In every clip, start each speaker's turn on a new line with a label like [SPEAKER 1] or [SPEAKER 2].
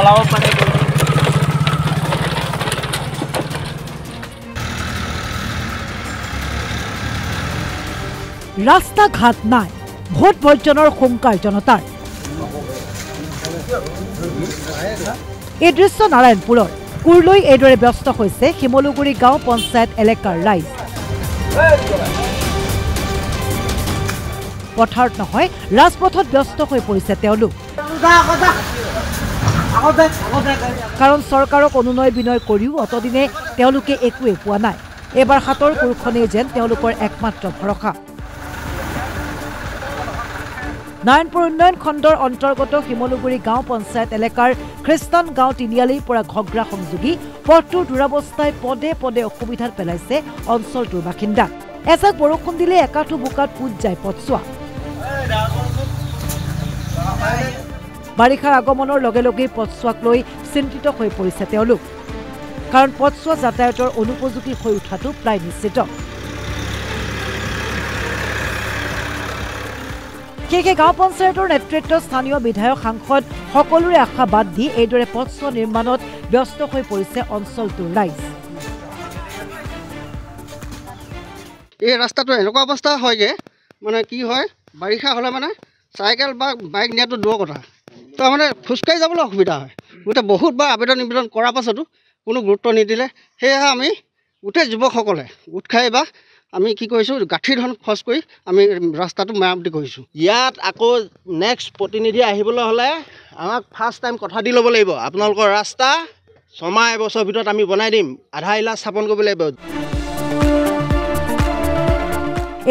[SPEAKER 1] চলাব পাৰে।
[SPEAKER 2] ৰাস্তা ঘাট নাই, ভোট বৰ্জনৰ শংকাৰ জনতাৰ। এই দৃশ্য নাৰায়ণপুৰৰ কুৰলৈ এইদৰে ব্যস্ত হৈছে শিমলুগুৰি গাঁও পঞ্চায়ত এলেকাৰ ৰাইজ। পথাৰত নহয়, ৰাজপথত ব্যস্ত হৈ পৰিছে তেওঁলোক। কাৰণ চৰকাৰক অনুনয় বিনয় কৰিও অতদিনে তেওঁলোকে একোৱে পোৱা নাই। এইবাৰ হাতৰ কোৰখনেই যেন তেওঁলোকৰ একমাত্ৰ ভৰসা। নাৰায়ণপুৰ উন্নয়ন খণ্ডৰ অন্তৰ্গত শিমলুগুৰি গাঁও পঞ্চায়ত এলেকাৰ খ্ৰীষ্টান গাঁও তিনিআলিৰ পৰা ঘগ্ৰা সংযোগী পথটোৰ দুৰৱস্থাই পদে পদে অসুবিধাত পেলাইছে অঞ্চলটোৰ বাসিন্দাক। এজাক বৰষুণ দিলে একাঠু বোকাত পুত যায় পথছোৱা। বাৰিষাৰ আগমনৰ লগে লগেই পথছোৱাক লৈ চিন্তিত হৈ পৰিছে তেওঁলোক। কাৰণ পথছোৱা যাতায়াতৰ অনুপযোগী হৈ উঠাটো প্ৰায় নিশ্চিত। সেয়েহে গাঁও পঞ্চায়তৰ নেতৃত্বত স্থানীয় বিধায়ক সাংসদ সকলোৰে আশা বাদ দি এইদৰে পথছোৱা নিৰ্মাণত ব্যস্ত হৈ পৰিছে অঞ্চলটোৰ ৰাইজ।
[SPEAKER 3] এই ৰাস্তাটো এনেকুৱা অৱস্থা হয়গে, মানে কি হয়, বাৰিষা হ'লে মানে চাইকেল বা বাইক নিয়াটো দূৰৰ কথা, তাৰমানে খোজকাঢ়ি যাবলৈ অসুবিধা হয়। গোটেই বহুতবাৰ আবেদন নিবেদন কৰাৰ পাছতো কোনো গুৰুত্ব নিদিলে। সেয়েহে আমি গোটেই যুৱকসকলে গোট খাই বা আমি কি কৰিছোঁ, গাঁঠি ধন খৰচ কৰি আমি ৰাস্তাটো মেৰামতি কৰিছোঁ।
[SPEAKER 4] ইয়াত আকৌ নেক্সট প্ৰতিনিধি আহিবলৈ হ'লে আমাক ফাৰ্ষ্ট টাইম কথা দি ল'ব লাগিব, আপোনালোকৰ ৰাস্তা 6 বছৰৰ ভিতৰত আমি বনাই দিম, আধা ইলা স্থাপন কৰিব লাগিব।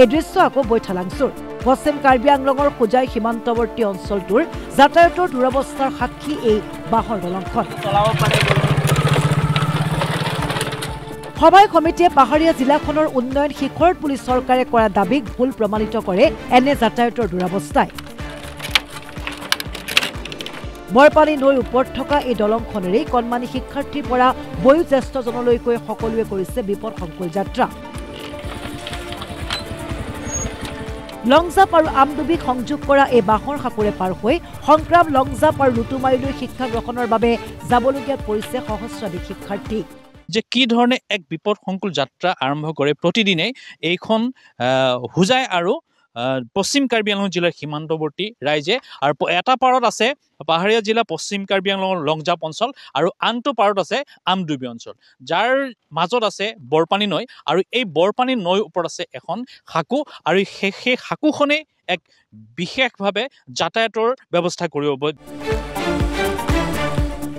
[SPEAKER 2] এই দৃশ্য আকৌ বৈঠালাংচুৰ পশ্চিম কাৰ্বি আংলঙৰ হোজাই সীমান্তৱৰ্তী অঞ্চলটোৰ যাতায়াতৰ দুৰৱস্থাৰ সাক্ষী এই বাঁহৰ দলংখন।
[SPEAKER 1] চলাব পাৰে।
[SPEAKER 2] সভাই সমিতিয়ে পাহাৰীয়া জিলাখনৰ উন্নয়ন শিখৰত বুলি চৰকাৰে কৰা দাবীক ভুল প্ৰমাণিত কৰে এনে যাতায়াতৰ দুৰৱস্থাই। বৰপানী নৈৰ ওপৰত থকা এই দলংখনেৰেই কণমানি শিক্ষাৰ্থীৰ পৰা বয়োজ্যেষ্ঠজনলৈকৈ সকলোৱে কৰিছে বিপদসংকুল যাত্ৰা। লংজাপ আৰু আমডুবিক সংযোগ কৰা এই বাঁহৰ সাঁকোৰে পাৰ হৈ সংগ্ৰাম, লংজাপ আৰু লুটুমাৰীলৈ শিক্ষা গ্ৰহণৰ বাবে যাবলগীয়া পৰিছে সহস্ৰাধিক শিক্ষাৰ্থী।
[SPEAKER 5] যে কি ধৰণে এক বিপদসংকুল যাত্ৰা আৰম্ভ কৰে প্ৰতিদিনে এইখন হোজাই আৰু পশ্চিম কাৰ্বি আংলং জিলাৰ সীমান্তৱৰ্তী ৰাইজে। আৰু এটা পাৰত আছে পাহাৰীয়া জিলা পশ্চিম কাৰ্বি আংলঙৰ লংজাপ অঞ্চল আৰু আনটো পাৰত আছে আমডুবি অঞ্চল, যাৰ মাজত আছে বৰপানী নৈ। আৰু এই বৰপানী নৈৰ ওপৰত আছে এখন সাঁকো, আৰু সেই সাঁকোখনেই এক বিশেষভাৱে যাতায়াতৰ ব্যৱস্থা কৰিব।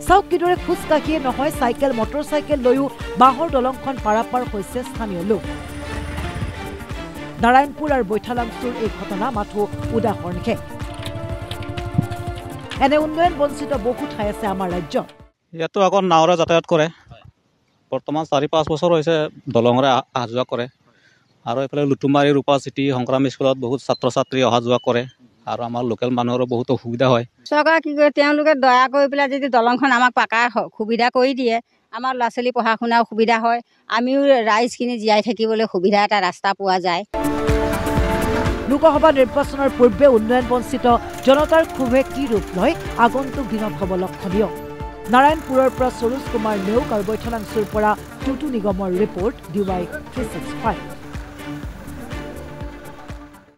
[SPEAKER 2] চাওক কিদৰে খোজকাঢ়িয়ে নহয়, চাইকেল মটৰ চাইকেল লৈও বাঁহৰ দলংখন পাৰাপাৰ হৈছে স্থানীয় লোক। নাৰায়ণপুৰ আৰু বৈঠালাংচুৰ এই ঘটনা মাথো উদাহৰণহে। এনে উন্নয়ন বঞ্চিত বহু ঠাই আছে আমাৰ ৰাজ্যত।
[SPEAKER 6] ইয়াতো আগত নাৱৰে যাতায়াত কৰে, বৰ্তমান 4-5 বছৰ হৈছে দলঙৰে অহা যোৱা কৰে। আৰু এইফালে লুটুমাৰী, ৰূপা চিটি, সংগ্ৰাম স্কুলত বহুত ছাত্ৰ ছাত্ৰী অহা যোৱা কৰে, আৰু আমাৰ লোকেল মানুহৰো বহুত অসুবিধা হয়।
[SPEAKER 7] চৰকাৰে কি কৰে, তেওঁলোকে দয়া কৰি পেলাই যদি দলংখন আমাক পাকাৰ সুবিধা কৰি দিয়ে, আমাৰ ল'ৰা ছোৱালী পঢ়া শুনাৰ সুবিধা হয়, আমিও ৰাইজখিনি জীয়াই থাকিবলৈ সুবিধা এটা ৰাস্তা পোৱা যায়।
[SPEAKER 2] লোকসভা নিৰ্বাচনৰ পূৰ্বে উন্নয়ন বঞ্চিত জনতাৰ ক্ষোভে কি ৰূপ লয় আগন্তুক দিনত হ'ব লক্ষণীয়। নাৰায়ণপুৰৰ পৰা সৰোজ কুমাৰ নেওগ আৰু বৈঠালাংচুৰ পৰা টুটু নিগমৰ ৰিপৰ্ট DY 365।